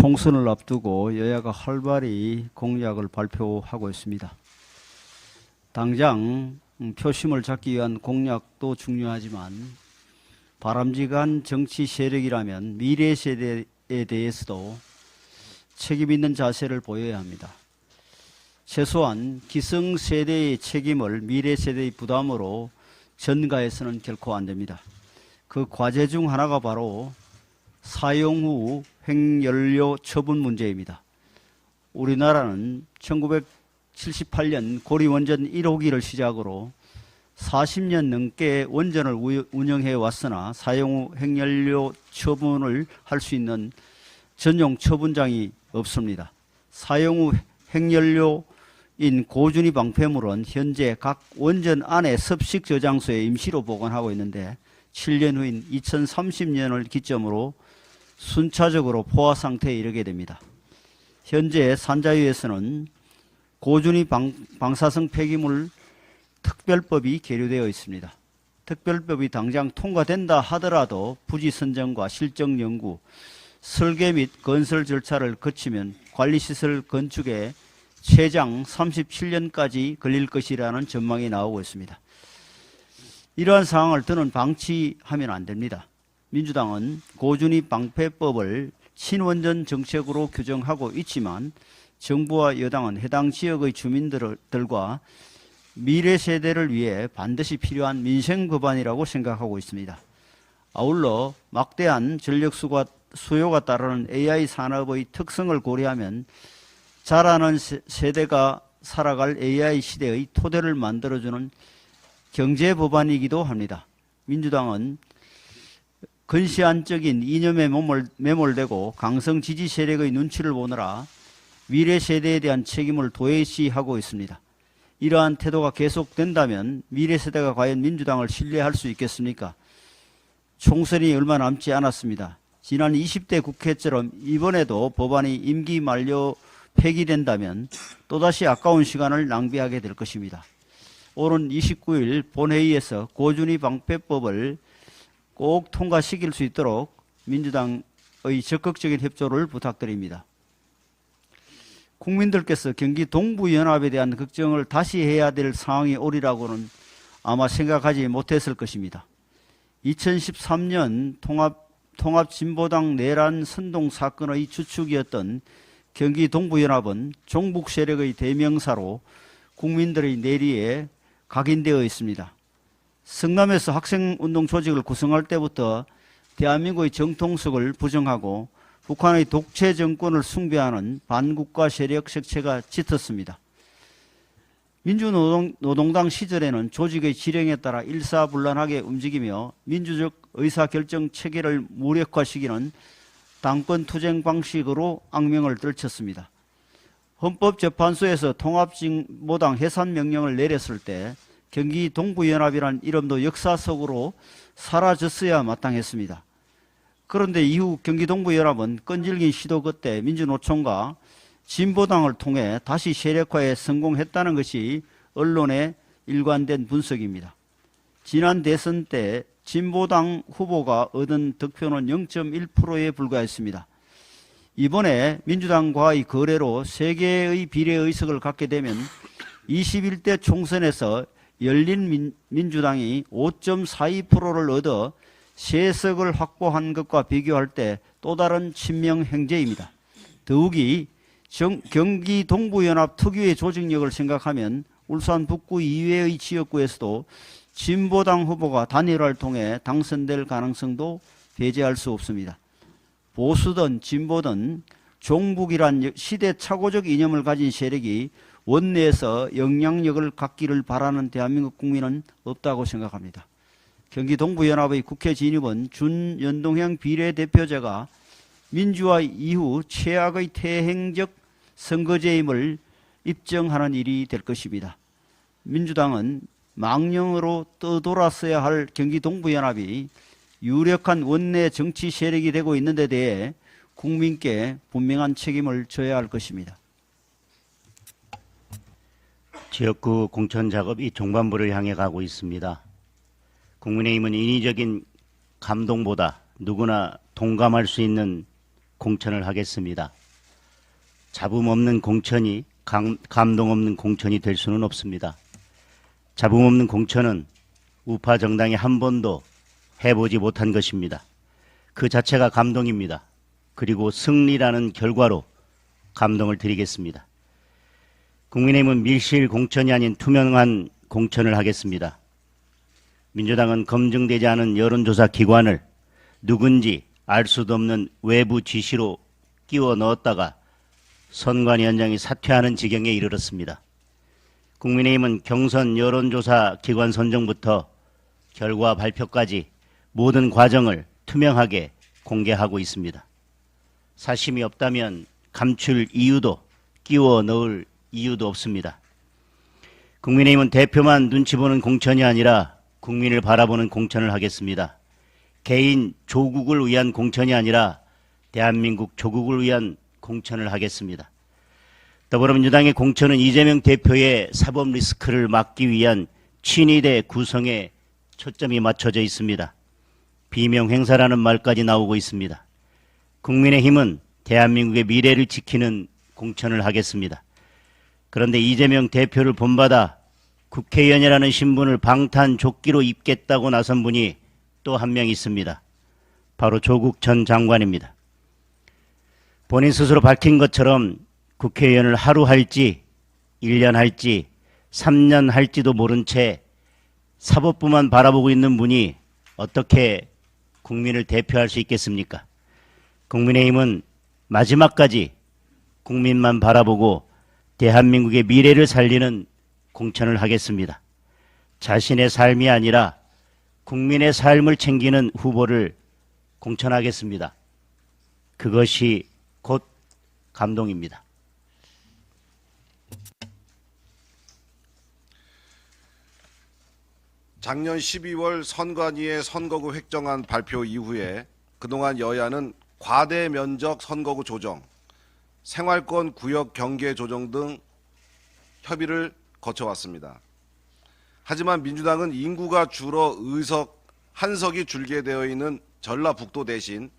총선을 앞두고 여야가 활발히 공약을 발표하고 있습니다. 당장 표심을 잡기 위한 공약도 중요하지만 바람직한 정치 세력이라면 미래 세대에 대해서도 책임 있는 자세를 보여야 합니다. 최소한 기성세대의 책임을 미래 세대의 부담으로 전가해서는 결코 안 됩니다. 그 과제 중 하나가 바로 사용 후 횡연료 처분 문제입니다. 우리나라는 1978년 고리원전 1호기를 시작으로 40년 넘게 원전을 운영해 왔으나 사용 후 횡연료 처분을 할 수 있는 전용 처분장이 없습니다. 사용 후 횡연료인 고준위 방패물은 현재 각 원전 안에 습식 저장소에 임시로 보관하고 있는데 7년 후인 2030년을 기점으로 순차적으로 포화 상태에 이르게 됩니다. 현재 산자위에서는 고준위 방사성 폐기물 특별법이 계류되어 있습니다. 특별법이 당장 통과된다 하더라도 부지 선정과 실정 연구, 설계 및 건설 절차를 거치면 관리시설 건축에 최장 37년까지 걸릴 것이라는 전망이 나오고 있습니다. 이러한 상황을 더는 방치하면 안 됩니다. 민주당은 고준위 방패법을 친원전 정책으로 규정하고 있지만 정부와 여당은 해당 지역의 주민들과 미래 세대를 위해 반드시 필요한 민생 법안이라고 생각하고 있습니다. 아울러 막대한 전력 수요가 따르는 AI 산업의 특성을 고려하면 자라는 세대가 살아갈 AI 시대의 토대를 만들어주는 경제 법안이기도 합니다. 민주당은 근시안적인 이념에 매몰되고 강성 지지 세력의 눈치를 보느라 미래 세대에 대한 책임을 도외시하고 있습니다. 이러한 태도가 계속된다면 미래 세대가 과연 민주당을 신뢰할 수 있겠습니까? 총선이 얼마 남지 않았습니다. 지난 20대 국회처럼 이번에도 법안이 임기 만료 폐기된다면 또다시 아까운 시간을 낭비하게 될 것입니다. 오는 29일 본회의에서 고준위 방패법을 꼭 통과시킬 수 있도록 민주당의 적극적인 협조를 부탁드립니다. 국민들께서 경기 동부연합에 대한 걱정을 다시 해야 될 상황이 오리라고는 아마 생각하지 못했을 것입니다. 2013년 통합진보당 내란 선동 사건의 주축이었던 경기 동부연합은 종북 세력의 대명사로 국민들의 내리에 각인되어 있습니다. 성남에서 학생운동 조직을 구성할 때부터 대한민국의 정통성을 부정하고 북한의 독재 정권을 숭배하는 반국가 세력 색채가 짙었습니다. 민주노동당 시절에는 조직의 지령에 따라 일사불란하게 움직이며 민주적 의사결정 체계를 무력화시키는 당권투쟁 방식으로 악명을 떨쳤습니다. 헌법재판소에서 통합진보당 해산명령을 내렸을 때 경기 동부연합이라는 이름도 역사 속으로 사라졌어야 마땅했습니다. 그런데 이후 경기 동부연합은 끈질긴 시도 끝에 민주노총과 진보당을 통해 다시 세력화에 성공했다는 것이 언론의 일관된 분석입니다. 지난 대선 때 진보당 후보가 얻은 득표는 0.1%에 불과했습니다. 이번에 민주당과의 거래로 3개의 비례의석을 갖게 되면 21대 총선에서 열린민주당이 5.42%를 얻어 3석을 확보한 것과 비교할 때 또 다른 친명행제입니다. 더욱이 경기 동부연합 특유의 조직력을 생각하면 울산 북구 이외의 지역구에서도 진보당 후보가 단일화를 통해 당선될 가능성도 배제할 수 없습니다. 보수든 진보든 종북이란 시대착오적 이념을 가진 세력이 원내에서 영향력을 갖기를 바라는 대한민국 국민은 없다고 생각합니다. 경기 동부연합의 국회 진입은 준연동형 비례대표제가 민주화 이후 최악의 퇴행적 선거제임을 입증하는 일이 될 것입니다. 민주당은 망령으로 떠돌았어야 할 경기 동부연합이 유력한 원내 정치 세력이 되고 있는 데 대해 국민께 분명한 책임을 져야 할 것입니다. 지역구 공천 작업이 종반부를 향해 가고 있습니다. 국민의힘은 인위적인 감동보다 누구나 동감할 수 있는 공천을 하겠습니다. 잡음 없는 공천이 감동 없는 공천이 될 수는 없습니다. 잡음 없는 공천은 우파 정당이 한 번도 해보지 못한 것입니다. 그 자체가 감동입니다. 그리고 승리라는 결과로 감동을 드리겠습니다. 국민의힘은 밀실 공천이 아닌 투명한 공천을 하겠습니다. 민주당은 검증되지 않은 여론조사 기관을 누군지 알 수도 없는 외부 지시로 끼워 넣었다가 선관위원장이 사퇴하는 지경에 이르렀습니다. 국민의힘은 경선 여론조사 기관 선정부터 결과 발표까지 모든 과정을 투명하게 공개하고 있습니다. 사심이 없다면 감출 이유도 끼워 넣을 이유도 없습니다. 국민의힘은 대표만 눈치 보는 공천이 아니라 국민을 바라보는 공천을 하겠습니다. 개인 조국을 위한 공천이 아니라 대한민국 조국을 위한 공천을 하겠습니다. 더불어민주당의 공천은 이재명 대표의 사법 리스크를 막기 위한 친위대 구성에 초점이 맞춰져 있습니다. 비명 행사라는 말까지 나오고 있습니다. 국민의힘은 대한민국의 미래를 지키는 공천을 하겠습니다. 그런데 이재명 대표를 본받아 국회의원이라는 신분을 방탄조끼로 입겠다고 나선 분이 또 한 명 있습니다. 바로 조국 전 장관입니다. 본인 스스로 밝힌 것처럼 국회의원을 하루 할지 1년 할지 3년 할지도 모른 채 사법부만 바라보고 있는 분이 어떻게 국민을 대표할 수 있겠습니까? 국민의힘은 마지막까지 국민만 바라보고 대한민국의 미래를 살리는 공천을 하겠습니다. 자신의 삶이 아니라 국민의 삶을 챙기는 후보를 공천하겠습니다. 그것이 곧 감동입니다. 작년 12월 선관위의 선거구 획정안 발표 이후에 그동안 여야는 과대 면적 선거구 조정, 생활권 구역 경계 조정 등 협의를 거쳐왔습니다. 하지만 민주당은 인구가 줄어 의석 한 석이 줄게 되어 있는 전라북도 대신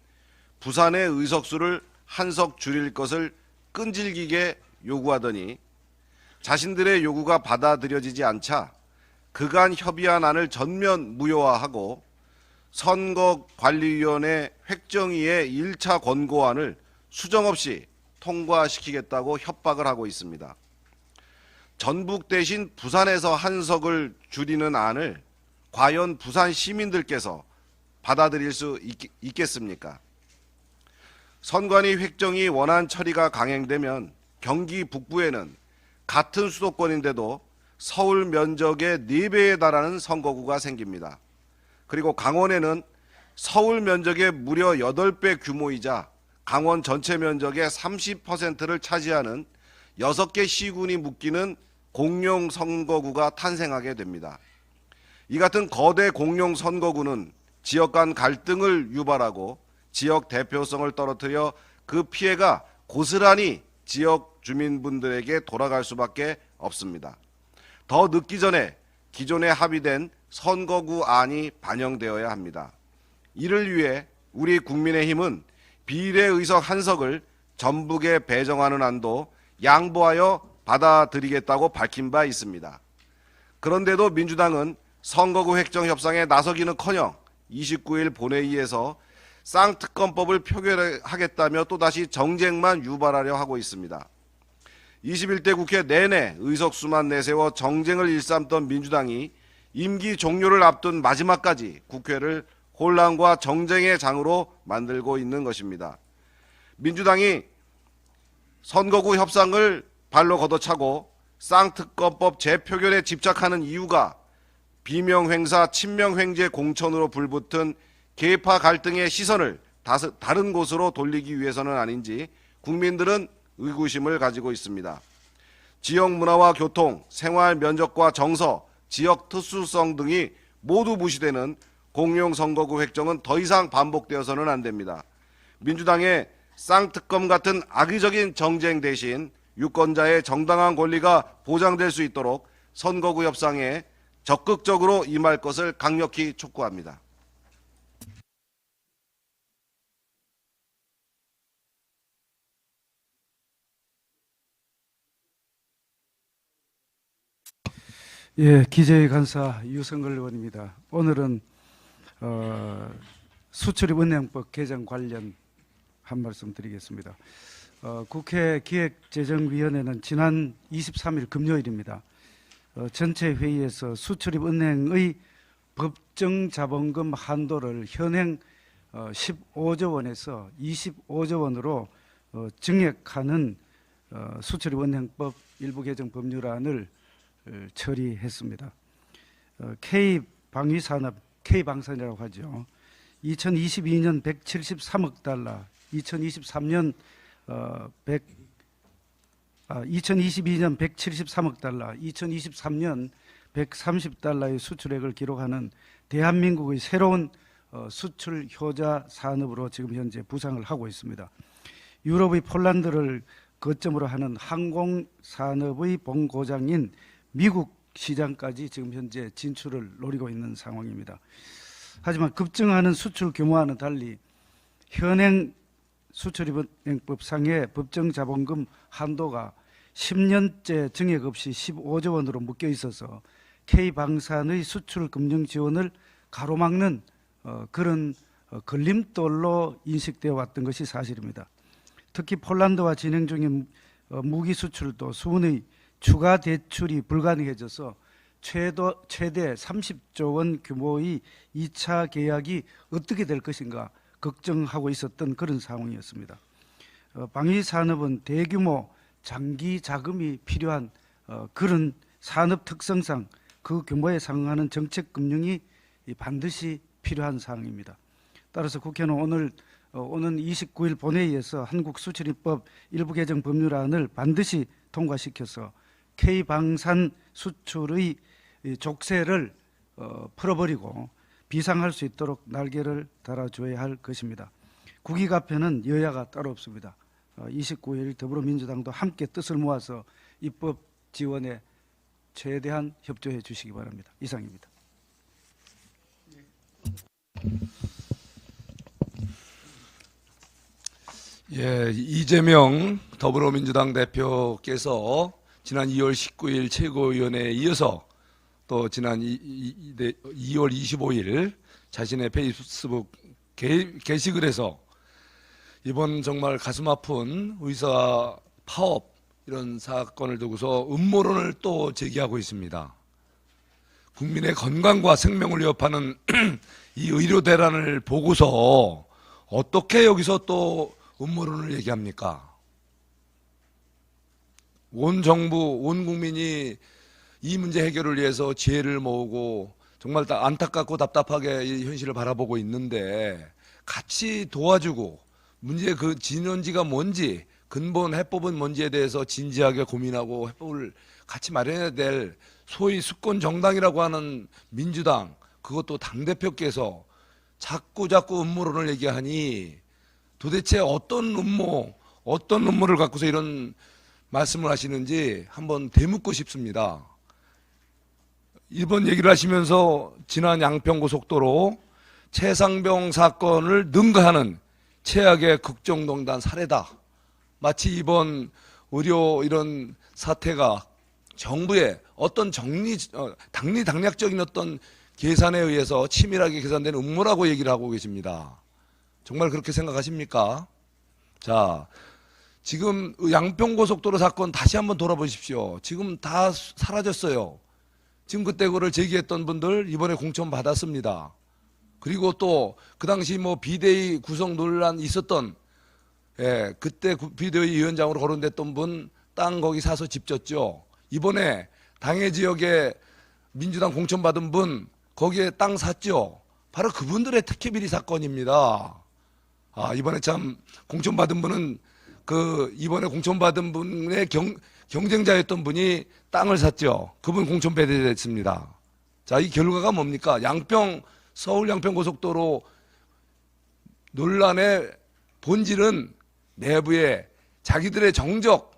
부산의 의석수를 한 석 줄일 것을 끈질기게 요구하더니 자신들의 요구가 받아들여지지 않자 그간 협의한 안을 전면 무효화하고 선거관리위원회 획정위의 1차 권고안을 수정 없이 통과시키겠다고 협박을 하고 있습니다. 전북 대신 부산에서 한 석을 줄이는 안을 과연 부산 시민들께서 받아들일 수 있겠습니까? 선관위 획정이 원안 처리가 강행되면 경기 북부에는 같은 수도권인데도 서울 면적의 4배에 달하는 선거구가 생깁니다. 그리고 강원에는 서울 면적의 무려 8배 규모이자 강원 전체 면적의 30%를 차지하는 6개 시군이 묶이는 공룡 선거구가 탄생하게 됩니다. 이 같은 거대 공룡 선거구는 지역 간 갈등을 유발하고 지역 대표성을 떨어뜨려 그 피해가 고스란히 지역 주민분들에게 돌아갈 수밖에 없습니다. 더 늦기 전에 기존에 합의된 선거구 안이 반영되어야 합니다. 이를 위해 우리 국민의힘은 비례 의석 한 석을 전북에 배정하는 안도 양보하여 받아들이겠다고 밝힌 바 있습니다. 그런데도 민주당은 선거구 획정 협상에 나서기는커녕 29일 본회의에서 쌍특검법을 표결하겠다며 또다시 정쟁만 유발하려 하고 있습니다. 21대 국회 내내 의석수만 내세워 정쟁을 일삼던 민주당이 임기 종료를 앞둔 마지막까지 국회를 혼란과 정쟁의 장으로 만들고 있는 것입니다. 민주당이 선거구 협상을 발로 걷어차고 쌍특검법 재표결에 집착하는 이유가 비명횡사 친명횡재 공천으로 불붙은 계파 갈등의 시선을 다른 곳으로 돌리기 위해서는 아닌지 국민들은 의구심을 가지고 있습니다. 지역 문화와 교통, 생활 면적과 정서, 지역 특수성 등이 모두 무시되는 공룡 선거구 획정은 더 이상 반복되어서는 안 됩니다. 민주당의 쌍특검 같은 악의적인 정쟁 대신 유권자의 정당한 권리가 보장될 수 있도록 선거구 협상에 적극적으로 임할 것을 강력히 촉구합니다. 예, 기재위 간사 유성걸 의원입니다. 오늘은 수출입 은행법 개정 관련 한 말씀 드리겠습니다. 국회 기획재정위원회는 지난 23일 금요일입니다. 전체 회의에서 수출입 은행의 법정 자본금 한도를 현행 15조 원에서 25조 원으로 증액하는 수출입 은행법 일부 개정 법률안을 처리했습니다. K방위산업, K방산이라고 하죠. 2022년 173억 달러, 2022년 173억 달러, 2023년 130달러의 수출액을 기록하는 대한민국의 새로운 수출 효자 산업으로 지금 현재 부상을 하고 있습니다. 유럽의 폴란드를 거점으로 하는 항공 산업의 본고장인 미국 시장까지 지금 현재 진출을 노리고 있는 상황입니다. 하지만 급증하는 수출 규모와는 달리 현행 수출입은행법상의 법정 자본금 한도가 10년째 증액 없이 15조 원으로 묶여 있어서 K방산의 수출 금융 지원을 가로막는 그런 걸림돌로 인식되어 왔던 것이 사실입니다. 특히 폴란드와 진행 중인 무기 수출도 수은의 추가 대출이 불가능해져서 최대 30조 원 규모의 2차 계약이 어떻게 될 것인가 걱정하고 있었던 그런 상황이었습니다. 방위산업은 대규모 장기 자금이 필요한 그런 산업 특성상 그 규모에 상응하는 정책 금융이 반드시 필요한 사항입니다. 따라서 국회는 오늘 오는 29일 본회의에서 한국수출입법 일부 개정 법률안을 반드시 통과시켜서 K방산 수출의 족쇄를 풀어버리고 비상할 수 있도록 날개를 달아줘야 할 것입니다. 국익앞에는 여야가 따로 없습니다. 29일 더불어민주당도 함께 뜻을 모아서 입법 지원에 최대한 협조해 주시기 바랍니다. 이상입니다. 예, 이재명 더불어민주당 대표께서 지난 2월 19일 최고위원회에 이어서 또 지난 2월 25일 자신의 페이스북 게시글에서 이번 정말 가슴 아픈 의사 파업 이런 사건을 두고서 음모론을 또 제기하고 있습니다. 국민의 건강과 생명을 위협하는 이 의료 대란을 보고서 어떻게 여기서 또 음모론을 얘기합니까? 온 정부, 온 국민이 이 문제 해결을 위해서 지혜를 모으고 정말 안타깝고 답답하게 이 현실을 바라보고 있는데 같이 도와주고 문제의 그 진원지가 뭔지 근본 해법은 뭔지에 대해서 진지하게 고민하고 해법을 같이 마련해야 될 소위 수권 정당이라고 하는 민주당 그것도 당대표께서 자꾸 음모론을 얘기하니 도대체 어떤 음모를 갖고서 이런 말씀을 하시는지 한번 되묻고 싶습니다. 이번 얘기를 하시면서 지난 양평고속도로 최상병 사건을 능가하는 최악의 국정농단 사례다. 마치 이번 의료 이런 사태가 정부의 어떤 당리당략적인 어떤 계산에 의해서 치밀하게 계산된 음모라고 얘기를 하고 계십니다. 정말 그렇게 생각하십니까? 자, 지금 양평고속도로 사건 다시 한번 돌아보십시오. 지금 다 사라졌어요. 지금 그때 그걸 제기했던 분들 이번에 공천 받았습니다. 그리고 또 그 당시 뭐 비대위 구성 논란 있었던 그때 비대위 위원장으로 거론됐던 분 땅 거기 사서 집 졌죠. 이번에 당해 지역에 민주당 공천 받은 분 거기에 땅 샀죠. 바로 그분들의 특혜비리 사건입니다. 이번에 참 공천 받은 분은 이번에 공천 받은 분의 경쟁자였던 분이 땅을 샀죠. 그분 공천 배제됐습니다. 자, 이 결과가 뭡니까? 서울 양평고속도로 논란의 본질은 내부에 자기들의 정적,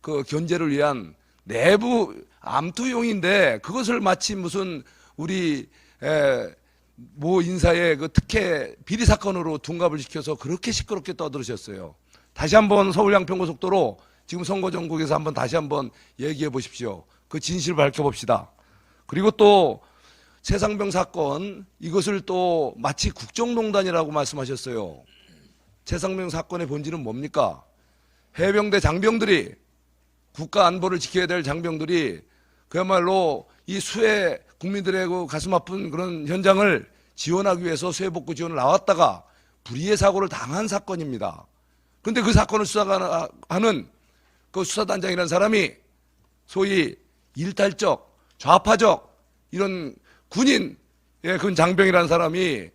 그 견제를 위한 내부 암투용인데 그것을 마치 무슨 우리 모 인사의 그 특혜 비리 사건으로 둔갑을 시켜서 그렇게 시끄럽게 떠들으셨어요. 다시 한번 서울 양평고속도로 지금 선거 전국에서 한번 다시 한번 얘기해 보십시오. 그 진실을 밝혀봅시다. 그리고 또 최상병 사건, 이것을 또 마치 국정농단이라고 말씀하셨어요. 최상병 사건의 본질은 뭡니까? 해병대 장병들이, 국가 안보를 지켜야 될 장병들이 그야말로 이 수해 국민들의 그 가슴 아픈 그런 현장을 지원하기 위해서 수해복구 지원을 나왔다가 불의의 사고를 당한 사건입니다. 그런데 그 사건을 수사하는 그 수사단장이라는 사람이 소위 일탈적, 좌파적 이런 군인, 그 장병이라는 사람이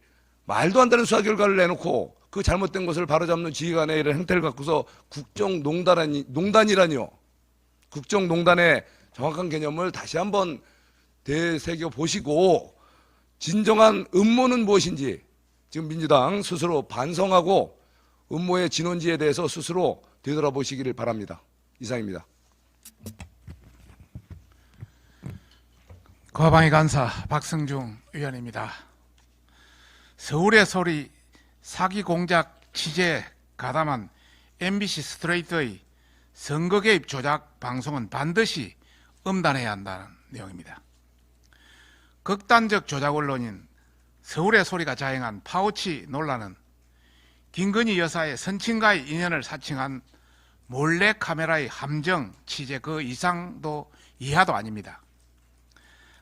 말도 안 되는 수사 결과를 내놓고 그 잘못된 것을 바로잡는 지휘관의 이런 행태를 갖고서 국정농단이라니요. 국정농단의 정확한 개념을 다시 한번 되새겨 보시고 진정한 음모는 무엇인지 지금 민주당 스스로 반성하고 음모의 진원지에 대해서 스스로 되돌아보시기를 바랍니다. 이상입니다. 거방위 간사 박승중 의원입니다. 서울의 소리 사기 공작 취재 가담한 MBC 스트레이트의 선거 개입 조작 방송은 반드시 엄단해야 한다는 내용입니다. 극단적 조작 언론인 서울의 소리가 자행한 파우치 논란은 김건희 여사의 선친과의 인연을 사칭한 몰래카메라의 함정 취재 그 이상도 이하도 아닙니다.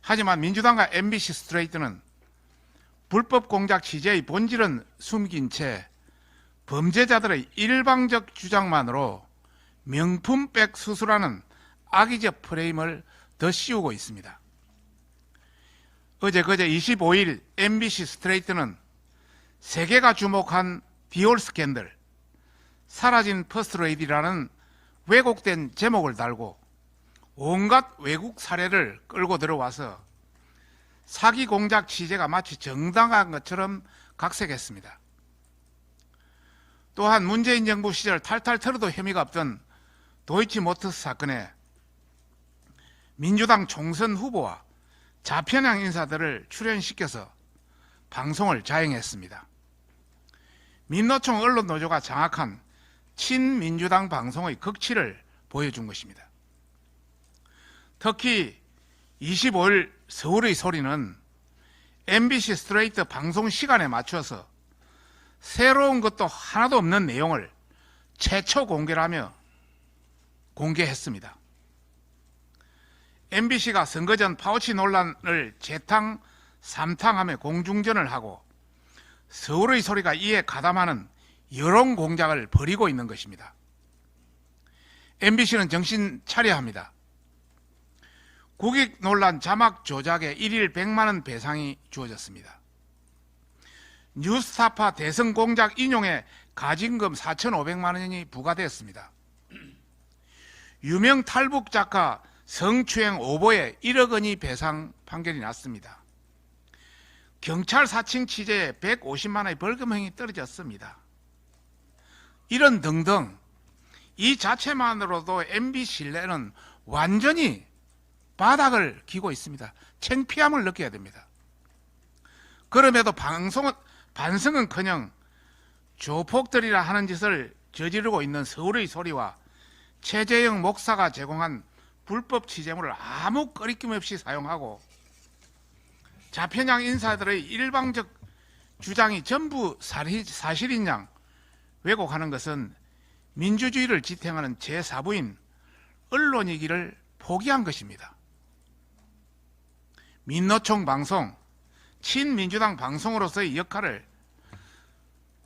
하지만 민주당과 MBC 스트레이트는 불법 공작 취재의 본질은 숨긴 채 범죄자들의 일방적 주장만으로 명품백 수수라는 악의적 프레임을 더 씌우고 있습니다. 어제 그제 25일 MBC 스트레이트는 세계가 주목한 디올 스캔들, 사라진 퍼스트레이디라는 왜곡된 제목을 달고 온갖 외국 사례를 끌고 들어와서 사기 공작 취재가 마치 정당한 것처럼 각색했습니다. 또한 문재인 정부 시절 탈탈 털어도 혐의가 없던 도이치모터스 사건에 민주당 총선 후보와 좌편향 인사들을 출연시켜서 방송을 자행했습니다. 민노총 언론노조가 장악한 친민주당 방송의 극치를 보여준 것입니다. 특히 25일 서울의 소리는 MBC 스트레이트 방송 시간에 맞춰서 새로운 것도 하나도 없는 내용을 최초 공개하며 공개했습니다. MBC가 선거 전 파우치 논란을 재탕, 삼탕하며 공중전을 하고 서울의 소리가 이에 가담하는 여론 공작을 벌이고 있는 것입니다. MBC는 정신 차려야 합니다. 국익 논란 자막 조작에 1일 100만 원 배상이 주어졌습니다. 뉴스타파 대선 공작 인용에 가징금 4,500만 원이 부과되었습니다. 유명 탈북 작가 성추행 오보에 1억 원이 배상 판결이 났습니다. 경찰 사칭 취재에 150만 원의 벌금형이 떨어졌습니다. 이런 등등 이 자체만으로도 MB 신뢰는 완전히 바닥을 기고 있습니다. 창피함을 느껴야 됩니다. 그럼에도 반성은커녕 조폭들이라 하는 짓을 저지르고 있는 서울의 소리와 최재형 목사가 제공한 불법 취재물을 아무 꺼리낌 없이 사용하고 좌편향 인사들의 일방적 주장이 전부 사실인 양 왜곡하는 것은 민주주의를 지탱하는 제4부인 언론이기를 포기한 것입니다. 민노총 방송, 친민주당 방송으로서의 역할을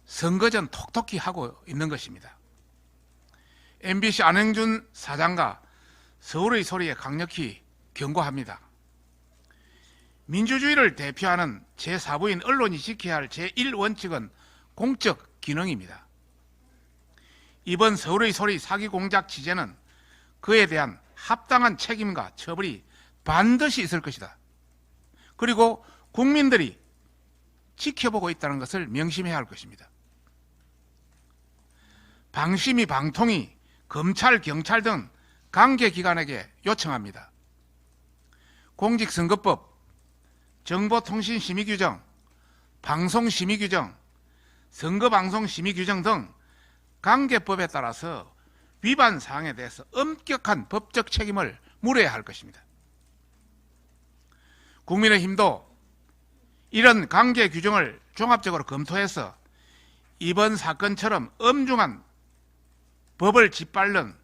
선거 전 톡톡히 하고 있는 것입니다. MBC 안영준 사장과 서울의 소리에 강력히 경고합니다. 민주주의를 대표하는 제4부인 언론이 지켜야 할 제1원칙은 공적 기능입니다. 이번 서울의 소리 사기 공작 취재는 그에 대한 합당한 책임과 처벌이 반드시 있을 것이다. 그리고 국민들이 지켜보고 있다는 것을 명심해야 할 것입니다. 방심위, 방통위, 검찰, 경찰 등 관계기관에게 요청합니다. 공직선거법, 정보통신심의규정, 방송심의규정, 선거방송심의규정 등 관계법에 따라서 위반 사항에 대해서 엄격한 법적 책임을 물어야 할 것입니다. 국민의힘도 이런 강제 규정을 종합적으로 검토해서 이번 사건처럼 엄중한 법을 짓밟는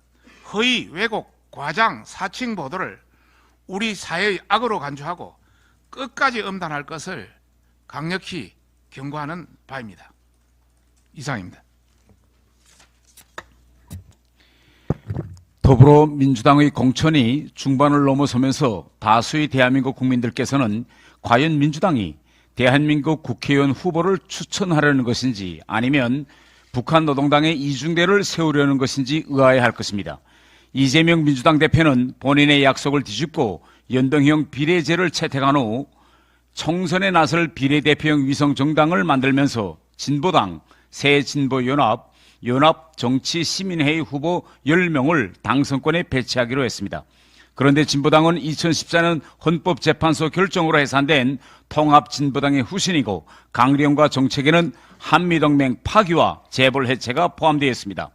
허위, 왜곡, 과장, 사칭 보도를 우리 사회의 악으로 간주하고 끝까지 엄단할 것을 강력히 경고하는 바입니다. 이상입니다. 더불어민주당의 공천이 중반을 넘어서면서 다수의 대한민국 국민들께서는 과연 민주당이 대한민국 국회의원 후보를 추천하려는 것인지 아니면 북한 노동당의 이중대를 세우려는 것인지 의아해할 것입니다. 이재명 민주당 대표는 본인의 약속을 뒤집고 연동형 비례제를 채택한 후 총선에 나설 비례대표형 위성정당을 만들면서 진보당, 새진보연합, 연합정치시민회의 후보 10명을 당선권에 배치하기로 했습니다. 그런데 진보당은 2014년 헌법재판소 결정으로 해산된 통합진보당의 후신이고 강령과 정책에는 한미동맹 파기와 재벌 해체가 포함되어 있습니다.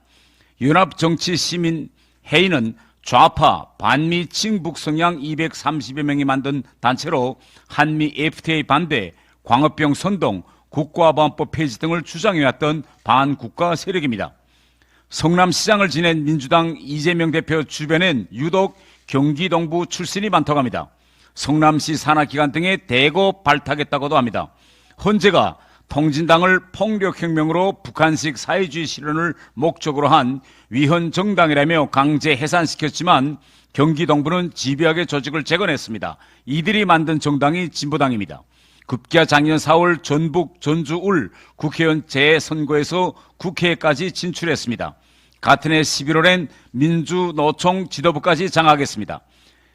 연합정치시민회의는 좌파, 반미, 친북 성향 230여 명이 만든 단체로 한미 FTA 반대, 광업병 선동, 국가보안법 폐지 등을 주장해왔던 반국가 세력입니다. 성남시장을 지낸 민주당 이재명 대표 주변엔 유독 경기 동부 출신이 많다고 합니다. 성남시 산하기관 등에 대거 발탁했다고도 합니다. 헌재가 통진당을 폭력혁명으로 북한식 사회주의 실현을 목적으로 한 위헌 정당이라며 강제 해산시켰지만 경기 동부는 집요하게 조직을 재건했습니다. 이들이 만든 정당이 진보당입니다. 급기야 작년 4월 전북 전주울 국회의원 재선거에서 국회까지 진출했습니다. 같은 해 11월엔 민주노총 지도부까지 장악했습니다.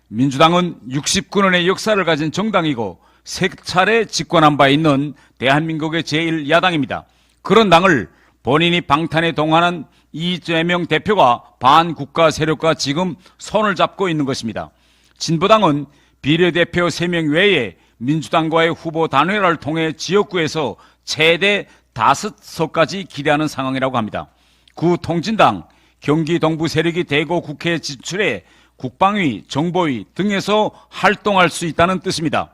민주당은 69년의 역사를 가진 정당이고 3차례 집권한 바 있는 대한민국의 제1야당입니다. 그런 당을 본인이 방탄에 동원한 이재명 대표가 반국가 세력과 지금 손을 잡고 있는 것입니다. 진보당은 비례대표 3명 외에 민주당과의 후보 단일화를 통해 지역구에서 최대 5석까지 기대하는 상황이라고 합니다. 구 통진당, 경기 동부 세력이 대거 국회에 진출해 국방위, 정보위 등에서 활동할 수 있다는 뜻입니다.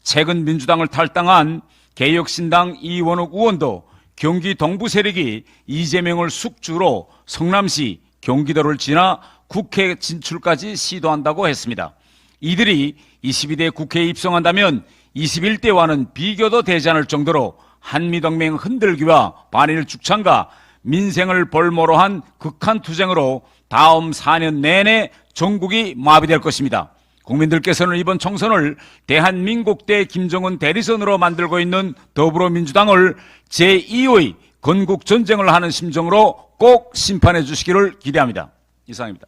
최근 민주당을 탈당한 개혁신당 이원욱 의원도 경기 동부 세력이 이재명을 숙주로 성남시, 경기도를 지나 국회 진출까지 시도한다고 했습니다. 이들이 22대 국회에 입성한다면 21대와는 비교도 되지 않을 정도로 한미동맹 흔들기와 반일 죽창과 민생을 볼모로 한 극한 투쟁으로 다음 4년 내내 전국이 마비될 것입니다. 국민들께서는 이번 총선을 대한민국 대 김정은 대리선으로 만들고 있는 더불어민주당을 제2의 건국전쟁을 하는 심정으로 꼭 심판해 주시기를 기대합니다. 이상입니다.